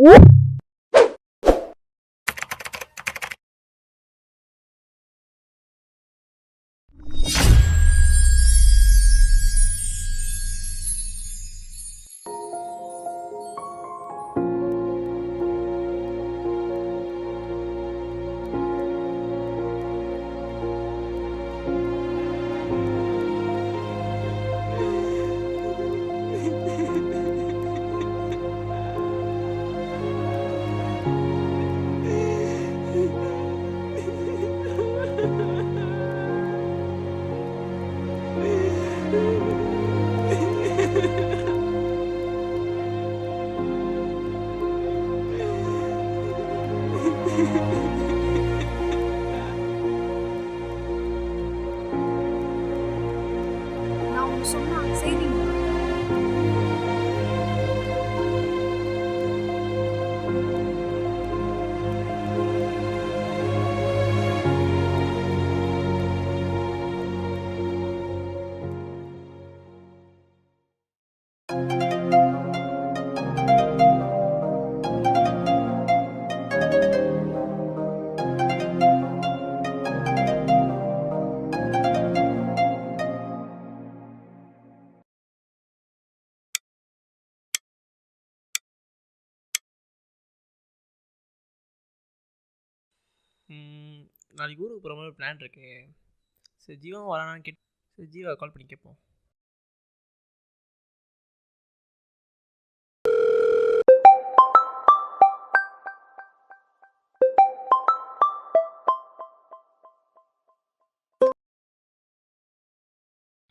நான் ஒன்று சொன்னா செய்வீங்க. நாளைக்கு ஊருக்கு போகிற மாதிரி பிளான் இருக்கு. சரி ஜீவா வரானான்னு சரி ஜீவா கால் பண்ணி கேட்போம்.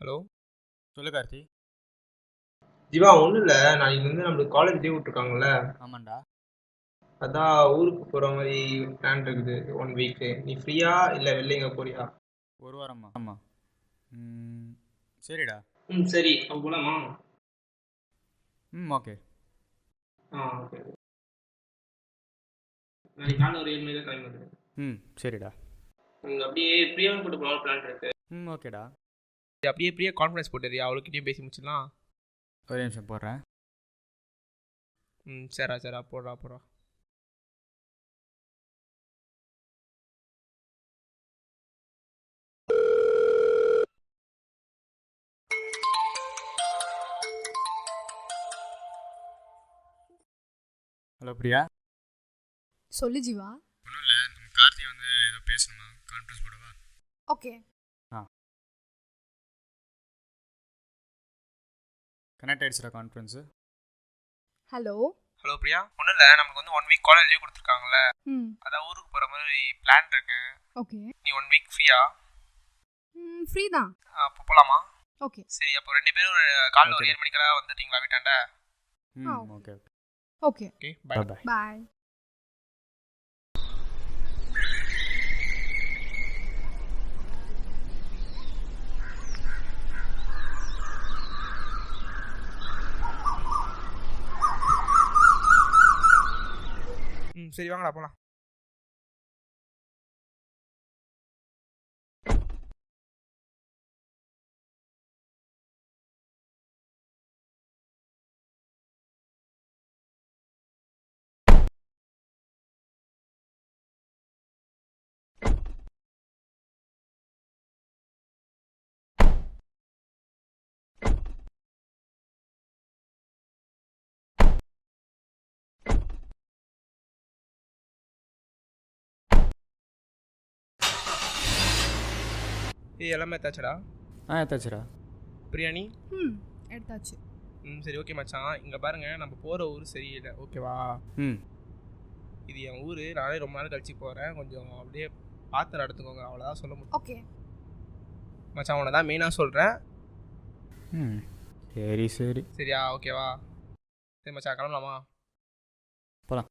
ஹலோ, சொல்லு கார்த்தி. ஜீவா ஒன்றும் இல்லை, நாளைக்கு நம்மளுக்கு காலேஜ் லீவ் விட்ருக்காங்கல்ல. ஆமாண்டா. அதான் ஊருக்கு போகிற மாதிரி பிளான் இருக்குது 1 வீக்கு. நீ ஃப்ரீயா இல்லை வெளில எங்கே போறியா? ஒரு வாரமா? ஆமாம். சரிடா. சரி அப்போ போகலாமா? ஓகே. ஓகே. நாளைக்கு காலையில் ஒரு 7 மணிக்கு தான் கிளம்பி வந்துடுறேன். சரிடா. அப்படியே ஃப்ரீயாக போட்டு போகலாம் பிளான் இருக்கு. ஓகேடா. அப்படியே ஃப்ரீயாக கான்ஃபரன்ஸ் போட்டுறியா? அவளுக்கிட்டையும் பேசி முடிச்சிடலாம். ஒரே நிமிஷம் போடுறேன். சரா போடுறா. ஹலோ பிரியா. சொல்லு ஜீவா. ஒன்றும் இல்லை, நம்ம கார்த்தி ஏதோ பேசணுமா, கான்ஃபரன்ஸ் போடவா? ஓகே. கனெக்ட் ஆகிடுச்சுடா கான்ஃபரன்ஸு. ஹலோ பிரியா. ஒன்றும் இல்லை, நமக்கு 1 வீக் காலேஜ் லீவ் கொடுத்துருக்காங்கல்ல. அதான் ஊருக்கு போகிற மாதிரி பிளான் இருக்கு. ஓகே. நீ 1 வீக் ஃப்ரீயா? ஃப்ரீ தான். அப்போ போகலாமா? ஓகே. சரி அப்போ 2 பேரும் காலையில் ஒரு 7 மணிக்கெல்லாம் வந்துட்டீங்களா வீட்டாண்ட? Okay okay. பை. பாய். சரி வாங்கடா போகலாம். எல்லாமே எடுத்தாச்சடா? எடுத்தாச்சுடா. பிரியாணி எடுத்தாச்சு. சரி ஓகே மச்சான். இங்கே பாருங்க, நம்ம போகிற ஊர் சரியில்லை, ஓகேவா? இது என் ஊர். நானே ரொம்ப நாள் கழிச்சு போகிறேன். கொஞ்சம் அப்படியே பார்த்து நடத்துக்கோங்க, அவ்வளோதான் சொல்ல முடியும். ஓகே மச்சான், உன்னை தான் மெயினாக சொல்கிறேன். சரி சரியா? ஓகேவா? சரி மச்சான், கிளம்பலாமா? போகலாம்.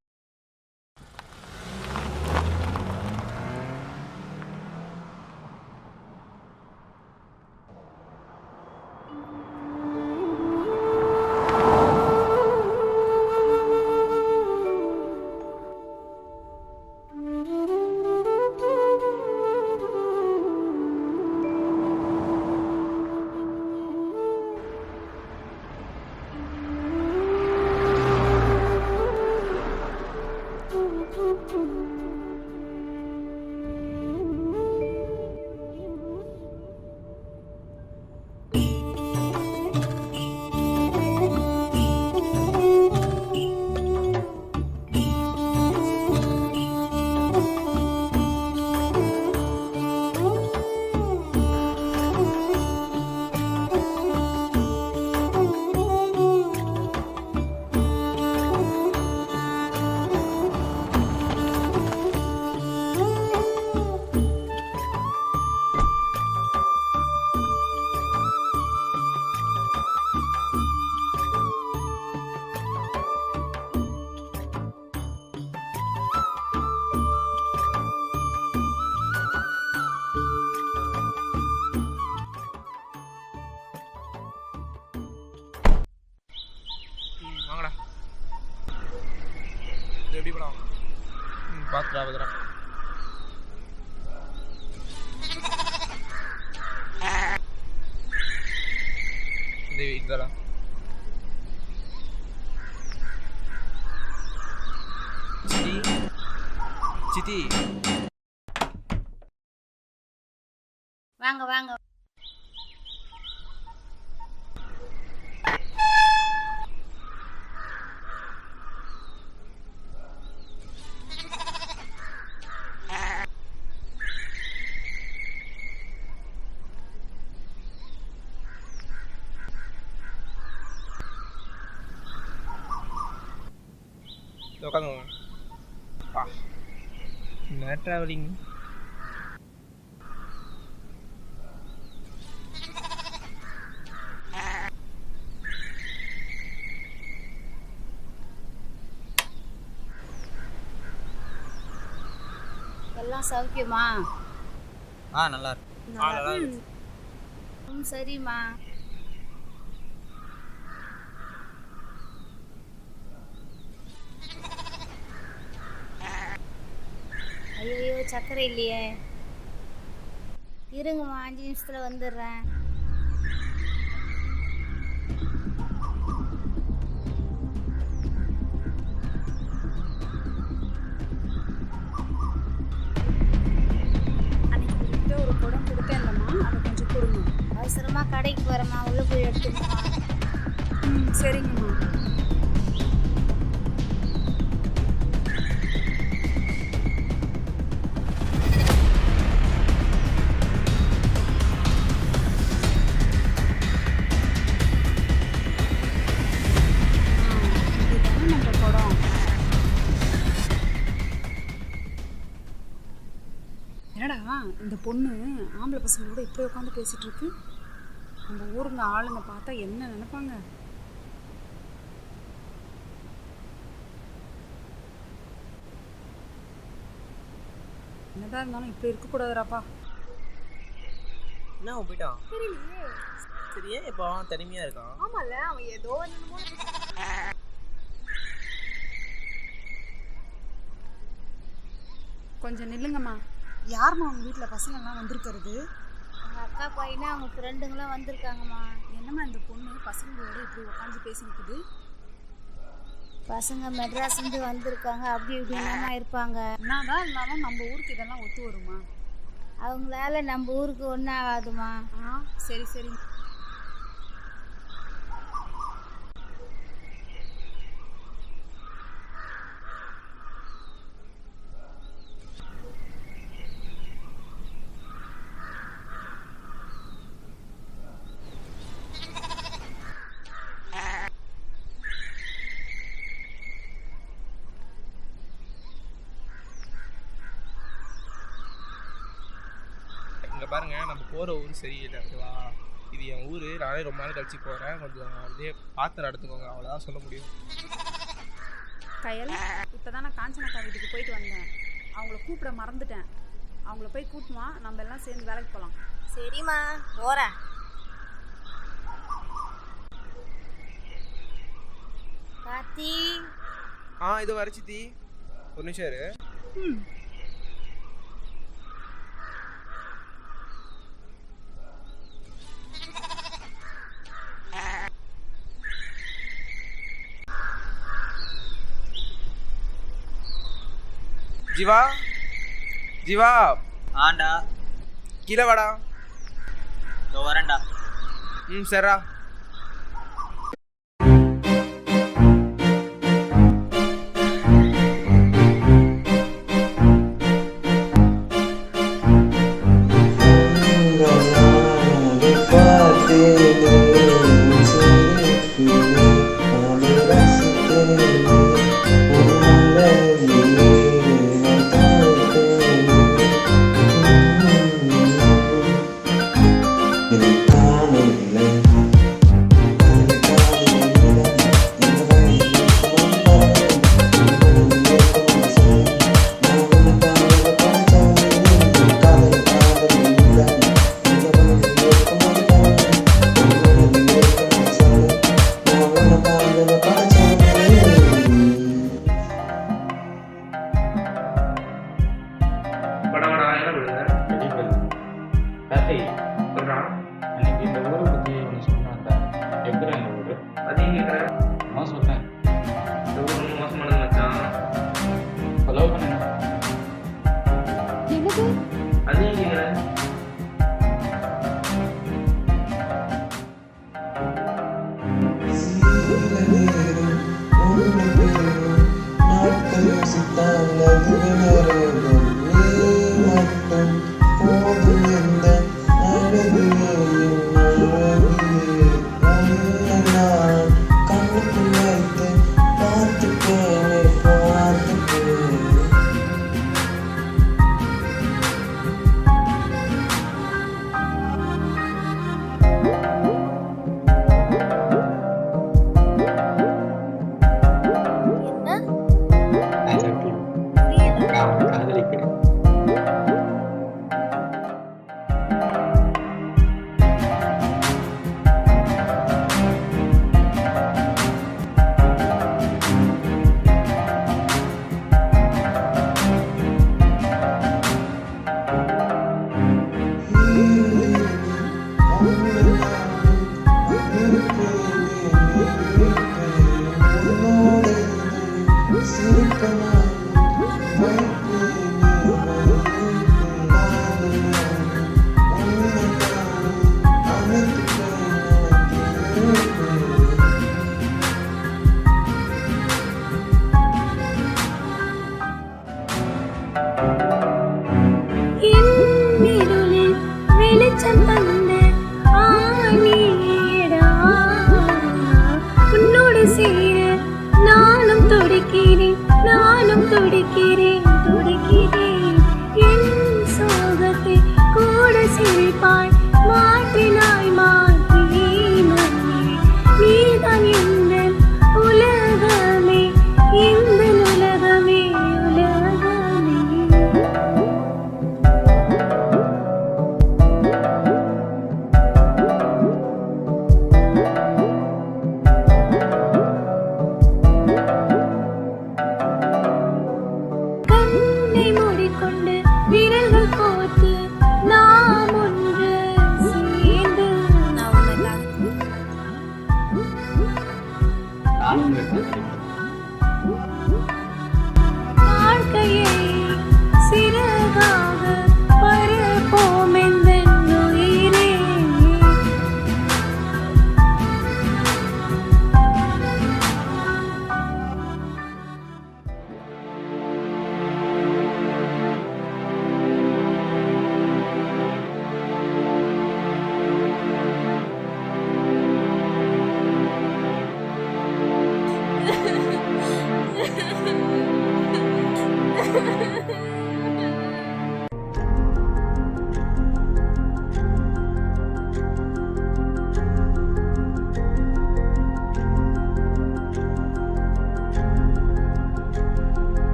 இது எப்படி போலாம்? பார்த்துடா பார்த்துடா. இந்த இதுதாடா. சித்தி சித்தி வாங்க வாங்க. உட்காந்துங்க. என்ன ட்ராவலிங்? எல்லாம் சௌக்கியமா? நல்லா இருக்கு. நல்லா இருக்கு. சரிம்மா. ஐயோ சக்கரை இல்லையே. இருங்கம்மா 5 நிமிஷத்தில் வந்துடுறேன். அன்னைக்கு ஒரு குடம் கொடுத்தேன்லம்மா, அதை கொஞ்சம் கொடுங்க. அவசரமாக கடைக்கு போகிறேம்மா, உள்ளே போய் எடுத்துக்கோமா. சரிங்கம்மா. என்னடா இந்த பொண்ணு ஆம்பளை பசங்களோட இப்படி உட்காந்து பேசிட்டு இருக்கு? நம்ம ஊருங்க ஆளுங்க பார்த்தா என்ன நினைப்பாங்க? என்னதான் இருந்தாலும் இப்படி இருக்கக்கூடாதுராப்பா. என்ன அவன் போயிட்டான்? தெரியலையே. சரி, ஏன் இப்போ அவன் தனிமையாக இருக்கான்? ஆமால, அவன் ஏதோ என்னமோ. கொஞ்சம் நில்லுங்கம்மா. யாரும்மா அவங்க வீட்டில் பசங்கள்லாம் வந்திருக்கிறது? எங்கள் அக்கா பையனா அவங்க ஃப்ரெண்டுங்களாம் வந்திருக்காங்கம்மா. என்னம்மா இந்த பொண்ணு பசங்களோட இப்படி உட்காந்து பேசிருக்குது? பசங்க மெட்ராஸ்லேருந்து வந்திருக்காங்க, அப்படி இப்படின்னா இருப்பாங்க. என்னதான் இருந்தாலும் நம்ம ஊருக்கு இதெல்லாம் ஒத்து வருமா? அவங்களால நம்ம ஊருக்கு ஒன்றும் ஆகாதுமா. சரி சரி. இங்கே பாருங்க, நம்ம போகிற ஊர் சரியில்லை, ஓகேவா? இது என் ஊர், நானே ரொம்ப நாள் கழிச்சு போகிறேன். கொஞ்சம் அப்படியே பார்த்து நடத்துக்கோங்க, அவ்வளோதான் சொல்ல முடியும். கயல், இப்போ தான் நான் காஞ்சனக்கா வீட்டுக்கு போயிட்டு வந்தேன். அவங்கள கூப்பிட மறந்துட்டேன். அவங்கள போய் கூட்டுமா, நம்ம எல்லாம் சேர்ந்து வேலைக்கு போகலாம். சரிம்மா, போகிறேன். கார்த்தி. இது வர சித்தி, ஒரு நிமிஷம் இரு. ஜீவா, ஜீவா. ஆண்டா. கீழே வாடா. இதோ வரேன்டா. சரிடா. Come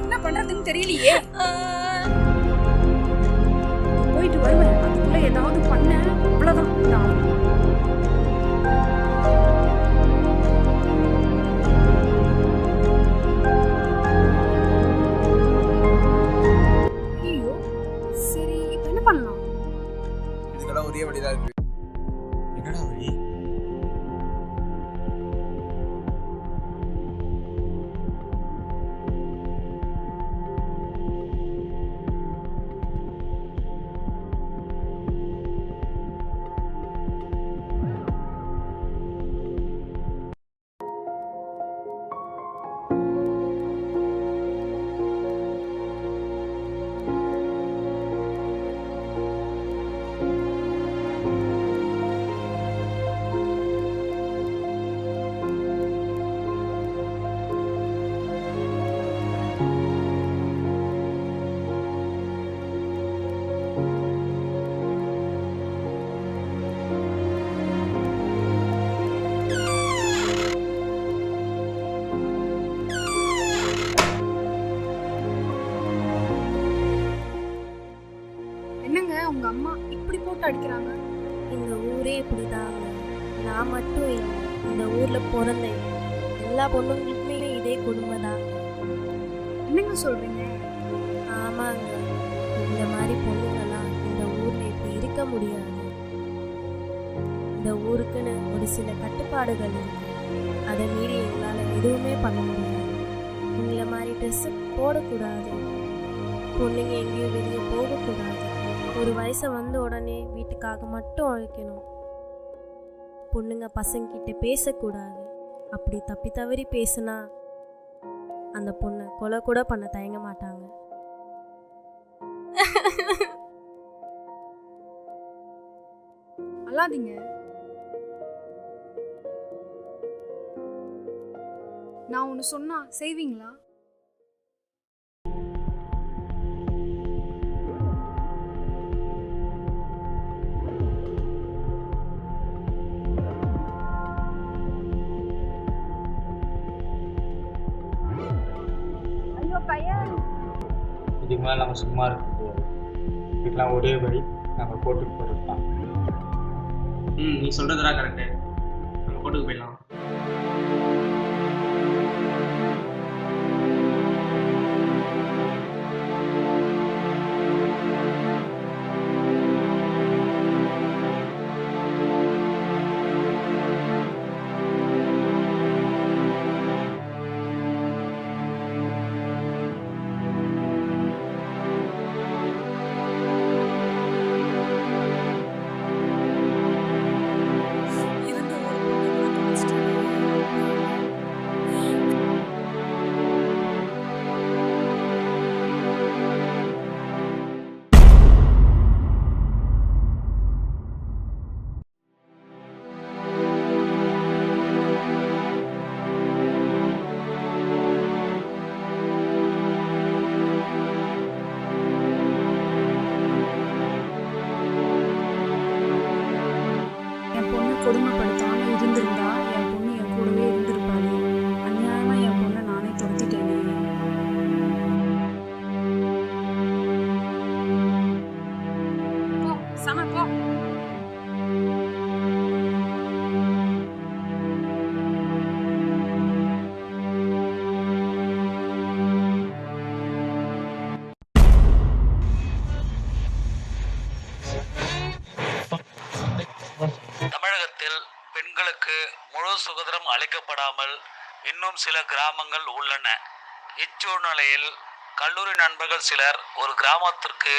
என்ன பண்றதுன்னு தெரியலையே. போயிட்டு வருவேன், அதுக்குள்ள ஏதாவது பண்ண அவ்வளவுதான். ஐயோ சரி, இப்ப என்ன பண்ணலாம்? இதுக்கெல்லாம் ஒரே வழிதான் இருக்கு. என்னடா வழி? என்னங்க உங்க அம்மா இப்படி போட்டு அடிக்கிறாங்க? இந்த ஊரே இப்படிதாங்க. நான் மட்டும் இல்லை, இந்த ஊர்ல பிறந்த எல்லா பொண்ணுங்களுக்குமே இதே கொடுமை தான். என்னங்க சொல்றீங்க? ஆமாங்க, இந்த மாதிரி பொண்ணுங்கெல்லாம் இந்த ஊர்ல இப்படி இருக்க முடியாது. இந்த ஊருக்குன்னு ஒரு சில கட்டுப்பாடுகள் இருக்கு. அதை மீறி எங்களால் எதுவுமே பண்ண முடியாது. உங்களை மாதிரி ட்ரெஸ்ஸு போடக்கூடாது, பொண்ணுங்க எங்கேயும் வெளியே போகக்கூடாது, ஒரு வயசை வந்த உடனே வீட்டுக்காக மட்டும் உழைக்கணும், பொண்ணுங்க பசங்கிட்ட பேசக்கூடாது. அப்படி தப்பி தவறி பேசுனா அந்த பொண்ணை கொலை கூட பண்ண தயங்க மாட்டாங்க. அழாதீங்க. நான் ஒன்று சொன்னா செய்வீங்களா? ஐயோ கயல், இதுக்கு மேலே நம்ம சும்மா இருக்க முடியாது. இதுக்கெல்லாம் ஒரே வழி நம்ம கோர்ட்டுக்கு போகிறது தான். நீ சொல்கிறதுடா கரெக்டு. நம்ம கோர்ட்டுக்கு போயிடலாம். கொடுமைப்படுத்தாம இருந்திருந்தா என் பொண்ணு என் கூடவே இருந்திருப்பாரு. அநியாயமா என் பொண்ணை நானே துரத்திட்டேனே. போ சம போ. தமிழகத்தில் பெண்களுக்கு முழு சுதந்திரம் அளிக்கப்படாமல் இன்னும் சில கிராமங்கள் உள்ளன. இச்சூழ்நிலையில் கல்லூரி நண்பர்கள் சிலர் ஒரு கிராமத்திற்கு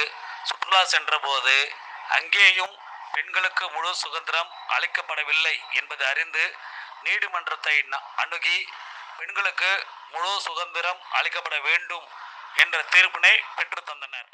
சுற்றுலா சென்றபோது அங்கேயும் பெண்களுக்கு முழு சுதந்திரம் அளிக்கப்படவில்லை என்பதை அறிந்து நீதிமன்றத்தை அணுகி பெண்களுக்கு முழு சுதந்திரம் அளிக்கப்பட வேண்டும் என்ற தீர்ப்பினை பெற்று தந்தனர்.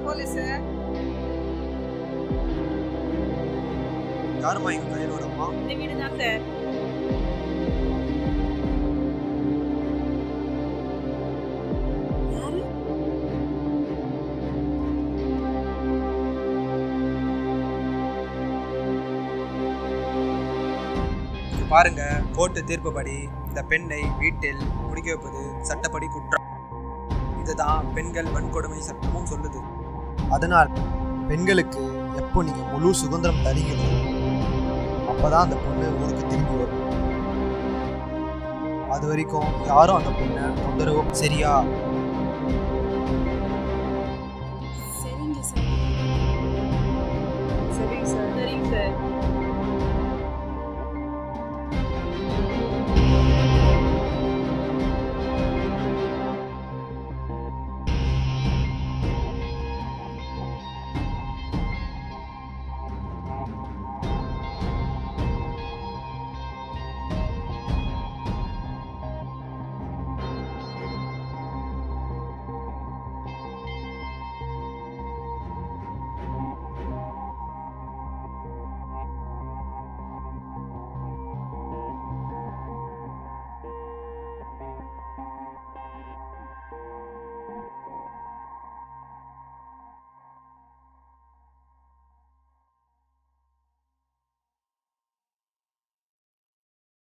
போலீஸ் யாருமா எங்க கையிலோடமா? இந்த வீடு தான் சார். யாரு? பாருங்க, கோர்ட்டு தீர்ப்புப்படி இந்த பெண்ணை வீட்டில் முடிக்க வைப்பது சட்டப்படி குற்றம். இதுதான் பெண்கள் வன்கொடுமை சட்டமும் சொல்லுது. அதனால் பெண்களுக்கு எப்போ நீங்கள் முழு சுதந்திரம் தரீங்களோ அப்போதான் அந்த பொண்ணு ஊருக்கு திரும்பி வரும். அது வரைக்கும் யாரும் அந்த பொண்ணை தொந்தரவு. சரியா? சரிங்க சார். சரிங்க சார்.